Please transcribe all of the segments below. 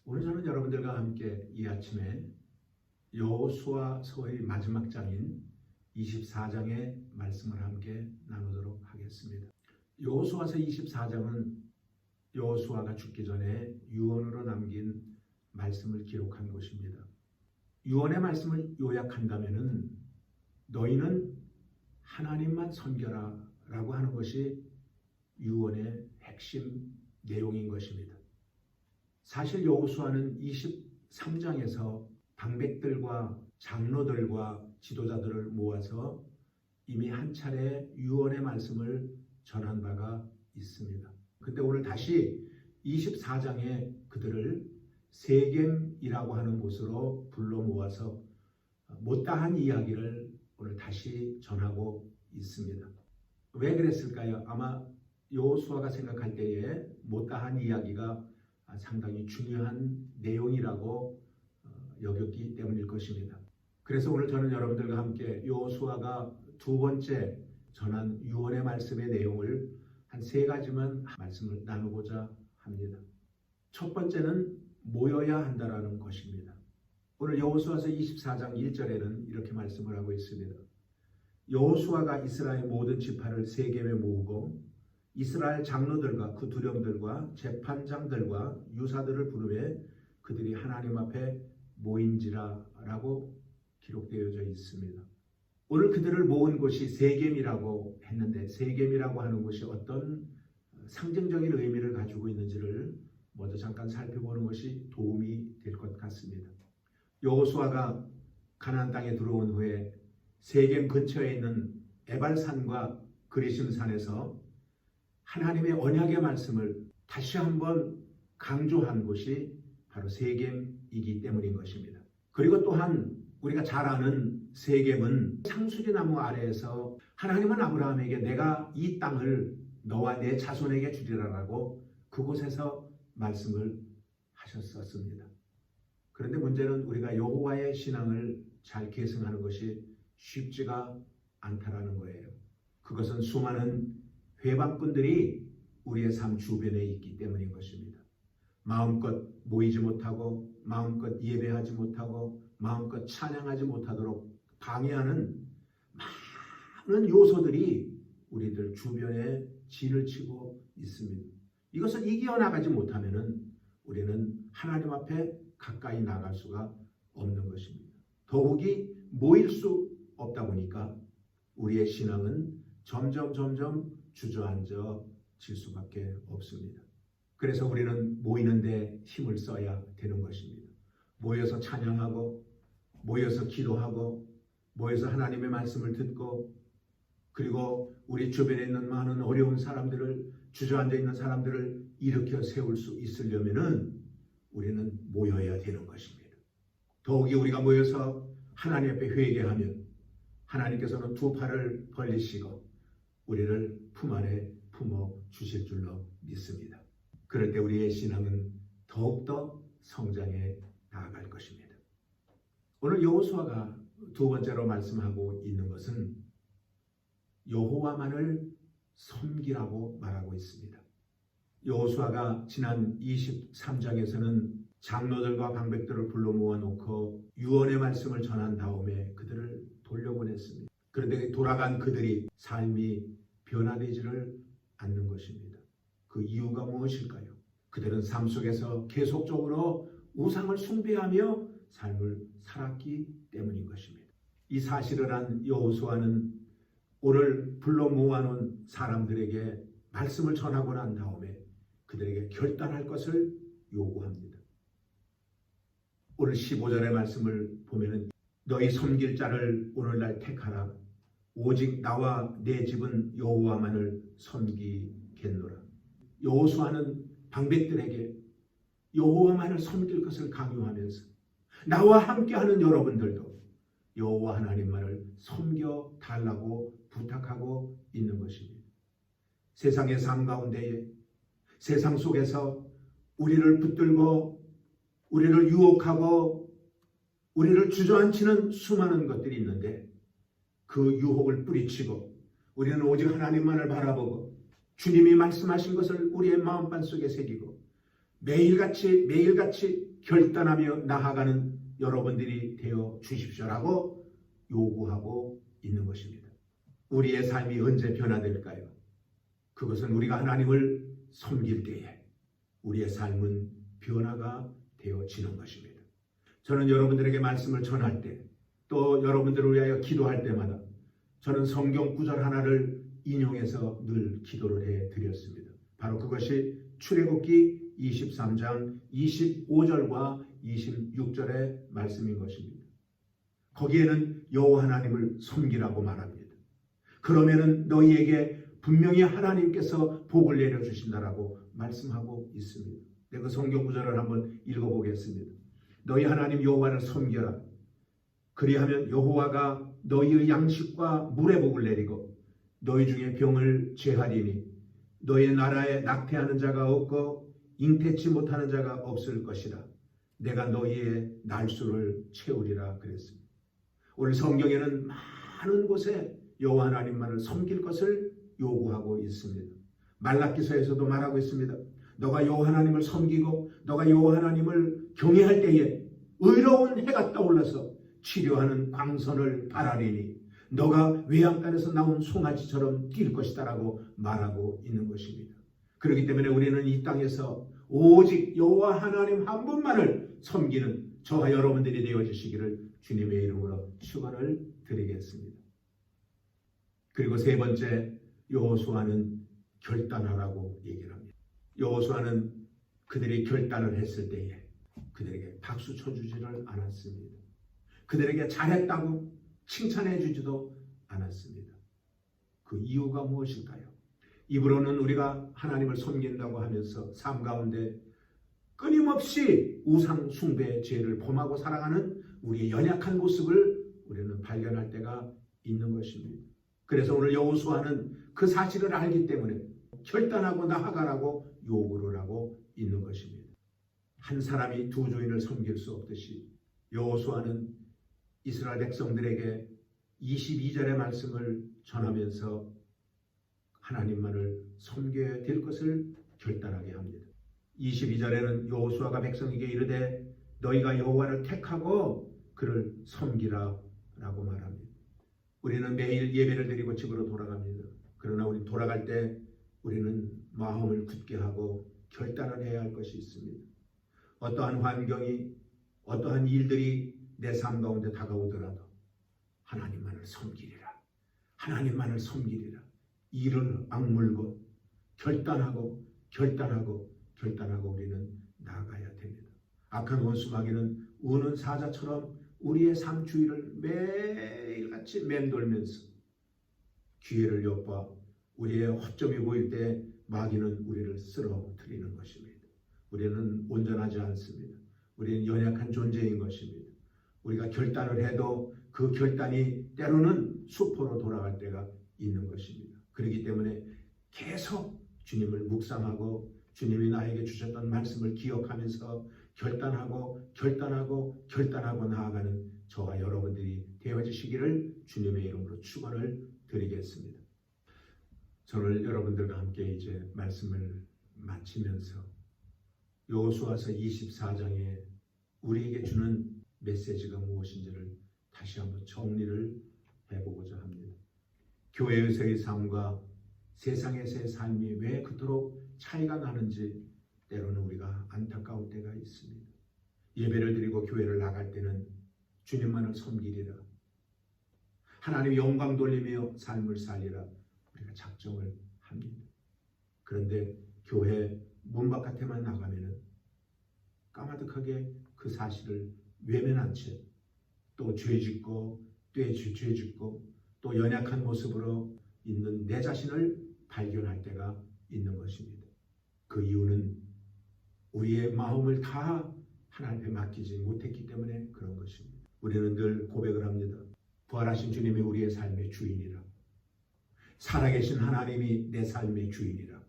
오늘 저는 여러분들과 함께 이 아침에 여호수아서의 마지막 장인 24장의 말씀을 함께 나누도록 하겠습니다. 여호수아서 24장은 여호수아가 죽기 전에 유언으로 남긴 말씀을 기록한 것입니다. 유언의 말씀을 요약한다면은 너희는 하나님만 섬겨라 라고 하는 것이 유언의 핵심 내용인 것입니다. 사실 여호수아는 23장에서 방백들과 장로들과 지도자들을 모아서 이미 한 차례 유언의 말씀을 전한 바가 있습니다. 근데 오늘 다시 24장에 그들을 세겜이라고 하는 곳으로 불러 모아서 못다한 이야기를 오늘 다시 전하고 있습니다. 왜 그랬을까요? 아마 여호수아가 생각할 때에 못다한 이야기가 상당히 중요한 내용이라고 여겼기 때문일 것입니다. 그래서 오늘 저는 여러분들과 함께 여호수아가 두 번째 전한 유언의 말씀의 내용을 한 세 가지만 말씀을 나누고자 합니다. 첫 번째는 모여야 한다라는 것입니다. 오늘 여호수아서 24장 1절에는 이렇게 말씀을 하고 있습니다. 여호수아가 이스라엘 모든 지파를 세겜에 모으고 이스라엘 장로들과 그 두령들과 재판장들과 유사들을 부르매 그들이 하나님 앞에 모인지라 라고 기록되어져 있습니다. 오늘 그들을 모은 곳이 세겜이라고 했는데 세겜이라고 하는 곳이 어떤 상징적인 의미를 가지고 있는지를 먼저 잠깐 살펴보는 것이 도움이 될 것 같습니다. 여호수아가 가나안 땅에 들어온 후에 세겜 근처에 있는 에발산과 그리심산에서 하나님의 언약의 말씀을 다시 한번 강조한 곳이 바로 세겜이기 때문인 것입니다. 그리고 또한 우리가 잘 아는 세겜은 상수리 나무 아래에서 하나님은 아브라함에게 내가 이 땅을 너와 내 자손에게 주리라라고 그곳에서 말씀을 하셨었습니다. 그런데 문제는 우리가 여호와의 신앙을 잘 계승하는 것이 쉽지가 않다라는 거예요. 그것은 수많은 회방꾼들이 우리의 삶 주변에 있기 때문인 것입니다. 마음껏 모이지 못하고 마음껏 예배하지 못하고 마음껏 찬양하지 못하도록 방해하는 많은 요소들이 우리들 주변에 진을 치고 있습니다. 이것을 이겨나가지 못하면 우리는 하나님 앞에 가까이 나갈 수가 없는 것입니다. 더욱이 모일 수 없다 보니까 우리의 신앙은 점점 주저앉아질 수밖에 없습니다. 그래서 우리는 모이는데 힘을 써야 되는 것입니다. 모여서 찬양하고 모여서 기도하고 모여서 하나님의 말씀을 듣고 그리고 우리 주변에 있는 많은 어려운 사람들을 주저앉아 있는 사람들을 일으켜 세울 수 있으려면은 우리는 모여야 되는 것입니다. 더욱이 우리가 모여서 하나님 앞에 회개하면 하나님께서는 두 팔을 벌리시고 우리를 품 안에 품어 주실 줄로 믿습니다. 그럴 때 우리의 신앙은 더욱더 성장해 나아갈 것입니다. 오늘 여호수아가 두 번째로 말씀하고 있는 것은 여호와만을 섬기라고 말하고 있습니다. 여호수아가 지난 23장에서는 장로들과 방백들을 불러 모아놓고 유언의 말씀을 전한 다음에 그들을 돌려보냈습니다. 그런데 돌아간 그들이 삶이 변화되지를 않는 것입니다. 그 이유가 무엇일까요? 그들은 삶 속에서 계속적으로 우상을 숭배하며 삶을 살았기 때문인 것입니다. 이 사실을 한 여호수아는 오늘 불러 모아놓은 사람들에게 말씀을 전하고 난 다음에 그들에게 결단할 것을 요구합니다. 오늘 15절의 말씀을 보면은 너희 섬길 자를 오늘날 택하라. 오직 나와 내 집은 여호와만을 섬기겠노라. 여호수아는 방백들에게 여호와만을 섬길 것을 강요하면서 나와 함께하는 여러분들도 여호와 하나님만을 섬겨 달라고 부탁하고 있는 것입니다. 세상의 삶 가운데에 세상 속에서 우리를 붙들고 우리를 유혹하고 우리를 주저앉히는 수많은 것들이 있는데 그 유혹을 뿌리치고 우리는 오직 하나님만을 바라보고 주님이 말씀하신 것을 우리의 마음판 속에 새기고 매일같이 결단하며 나아가는 여러분들이 되어 주십시오라고 요구하고 있는 것입니다. 우리의 삶이 언제 변화될까요? 그것은 우리가 하나님을 섬길 때에 우리의 삶은 변화가 되어지는 것입니다. 저는 여러분들에게 말씀을 전할 때, 또 여러분들을 위하여 기도할 때마다 저는 성경 구절 하나를 인용해서 늘 기도를 해드렸습니다. 바로 그것이 출애굽기 23장 25절과 26절의 말씀인 것입니다. 거기에는 여호와 하나님을 섬기라고 말합니다. 그러면은 너희에게 분명히 하나님께서 복을 내려주신다라고 말씀하고 있습니다. 그 성경 구절을 한번 읽어보겠습니다. 너희 하나님 여호와를 섬겨라. 그리하면 여호와가 너희의 양식과 물의 복을 내리고 너희 중에 병을 제하리니 너희 나라에 낙태하는 자가 없고 잉태치 못하는 자가 없을 것이라. 내가 너희의 날수를 채우리라 그랬습니다. 오늘 성경에는 많은 곳에 여호와 하나님만을 섬길 것을 요구하고 있습니다. 말라기서에서도 말하고 있습니다. 너가 여호와 하나님을 섬기고 너가 여호와 하나님을 경외할 때에 의로운 해가 떠올라서 치료하는 광선을 바라리니 너가 외양간에서 나온 송아지처럼 뛸 것이다라고 말하고 있는 것입니다. 그렇기 때문에 우리는 이 땅에서 오직 여호와 하나님 한 분만을 섬기는 저와 여러분들이 되어주시기를 주님의 이름으로 축원을 드리겠습니다. 그리고 세 번째, 여호수아는 결단하라고 얘기를 합니다. 여호수아는 그들이 결단을 했을 때에 그들에게 박수 쳐주지를 않았습니다. 그들에게 잘했다고 칭찬해 주지도 않았습니다. 그 이유가 무엇일까요? 입으로는 우리가 하나님을 섬긴다고 하면서 삶 가운데 끊임없이 우상 숭배의 죄를 범하고 살아가는 우리의 연약한 모습을 우리는 발견할 때가 있는 것입니다. 그래서 오늘 여호수아는 그 사실을 알기 때문에 결단하고 나아가라고 요구를 하고 있는 것입니다. 한 사람이 두 주인을 섬길 수 없듯이 여호수아는 이스라엘 백성들에게 22절의 말씀을 전하면서 하나님만을 섬겨야 될 것을 결단하게 합니다. 22절에는 여호수아가 백성에게 이르되 너희가 여호와를 택하고 그를 섬기라 라고 말합니다. 우리는 매일 예배를 드리고 집으로 돌아갑니다. 그러나 우리 돌아갈 때 우리는 마음을 굳게 하고 결단을 해야 할 것이 있습니다. 어떠한 환경이, 어떠한 일들이 내 삶 가운데 다가오더라도 하나님만을 섬기리라. 하나님만을 섬기리라. 이를 악물고 결단하고 우리는 나아가야 됩니다. 악한 원수마귀는 우는 사자처럼 우리의 삶 주위를 매일같이 맴돌면서 기회를 엿봐 우리의 허점이 보일 때 마귀는 우리를 쓰러뜨리는 것입니다. 우리는 온전하지 않습니다. 우리는 연약한 존재인 것입니다. 우리가 결단을 해도 그 결단이 때로는 수포로 돌아갈 때가 있는 것입니다. 그렇기 때문에 계속 주님을 묵상하고 주님이 나에게 주셨던 말씀을 기억하면서 결단하고 나아가는 저와 여러분들이 되어지시기를 주님의 이름으로 축원을 드리겠습니다. 저는 여러분들과 함께 이제 말씀을 마치면서 여호수아서 24장에 우리에게 주는 메시지가 무엇인지를 다시 한번 정리를 해보고자 합니다. 교회에서의 삶과 세상에서의 삶이 왜 그토록 차이가 나는지 때로는 우리가 안타까울 때가 있습니다. 예배를 드리고 교회를 나갈 때는 주님만을 섬기리라, 하나님 영광 돌리며 삶을 살리라 우리가 작정을 합니다. 그런데 교회 문 바깥에만 나가면은 까마득하게 그 사실을 외면한 채 또 죄짓고 또 연약한 모습으로 있는 내 자신을 발견할 때가 있는 것입니다. 그 이유는 우리의 마음을 다 하나님 앞에 맡기지 못했기 때문에 그런 것입니다. 우리는 늘 고백을 합니다. 부활하신 주님이 우리의 삶의 주인이라, 살아계신 하나님이 내 삶의 주인이라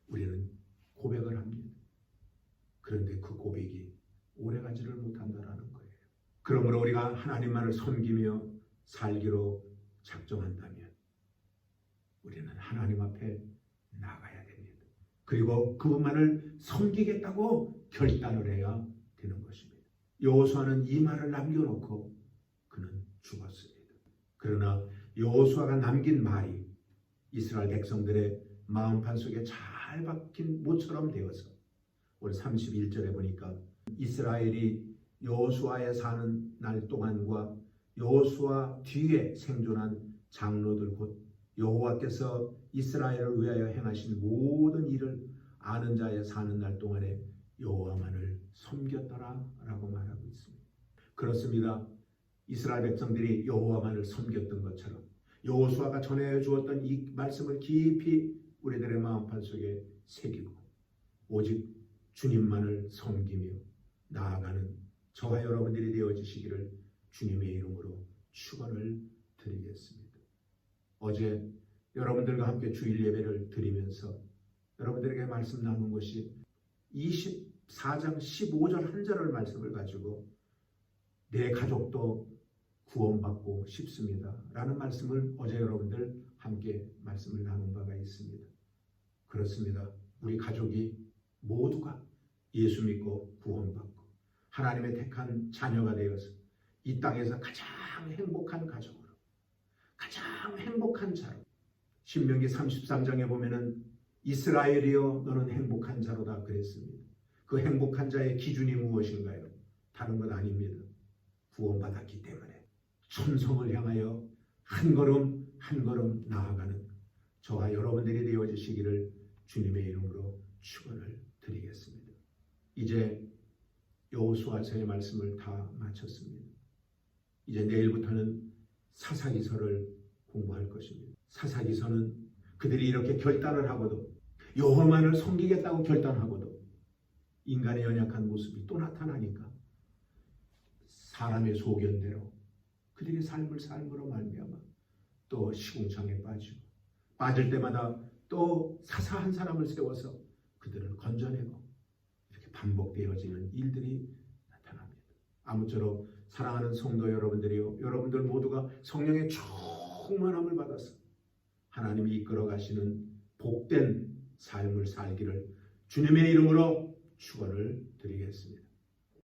우리는 고백을 합니다. 그런데 그 고백이 오래가지를 못한다라는 거예요. 그러므로 우리가 하나님만을 섬기며 살기로 작정한다면 우리는 하나님 앞에 나가야 됩니다. 그리고 그분만을 섬기겠다고 결단을 해야 되는 것입니다. 여호수아는 이 말을 남겨놓고 그는 죽었습니다. 그러나 여호수아가 남긴 말이 이스라엘 백성들의 마음판 속에 잘 박힌 모처럼 되어서 오늘 31절에 보니까 이스라엘이 여호수아에 사는 날 동안과 여호수아 뒤에 생존한 장로들 곧 여호와께서 이스라엘을 위하여 행하신 모든 일을 아는 자에 사는 날 동안에 여호와만을 섬겼더라라고 말하고 있습니다. 그렇습니다. 이스라엘 백성들이 여호와만을 섬겼던 것처럼 여호수아가 전해 주었던 이 말씀을 깊이 우리들의 마음판 속에 새기고 오직 주님만을 섬기며 나아가는 저와 여러분들이 되어지시기를 주님의 이름으로 축원을 드리겠습니다. 어제 여러분들과 함께 주일 예배를 드리면서 여러분들에게 말씀 나눈 것이 24장 15절 한 절을 말씀을 가지고 내 가족도 구원받고 싶습니다 라는 말씀을 어제 여러분들 함께 말씀을 나눈 바가 있습니다. 그렇습니다. 우리 가족이 모두가 예수 믿고 구원받고 하나님의 택한 자녀가 되어서 이 땅에서 가장 행복한 가족으로 가장 행복한 자로 신명기 33장에 보면은 이스라엘이여 너는 행복한 자로다 그랬습니다. 그 행복한 자의 기준이 무엇인가요? 다른 것 아닙니다. 구원받았기 때문에 천성을 향하여 한 걸음 한 걸음 나아가는 저와 여러분들이 되어주시기를 주님의 이름으로 축원을 드리겠습니다. 이제 여호수아서의 말씀을 다 마쳤습니다. 이제 내일부터는 사사기서를 공부할 것입니다. 사사기서는 그들이 이렇게 결단을 하고도 여호와만을 섬기겠다고 결단하고도 인간의 연약한 모습이 또 나타나니까 사람의 소견대로 그들의 삶을 삶으로 말미암아 또 시궁창에 빠지고 빠질 때마다 또 사사한 사람을 세워서 그들을 건져내고 이렇게 반복되어지는 일들이 나타납니다. 아무쪼록 사랑하는 성도 여러분들이요, 여러분들 모두가 성령의 충만함을 받아서 하나님이 이끌어 가시는 복된 삶을 살기를 주님의 이름으로 축원을 드리겠습니다.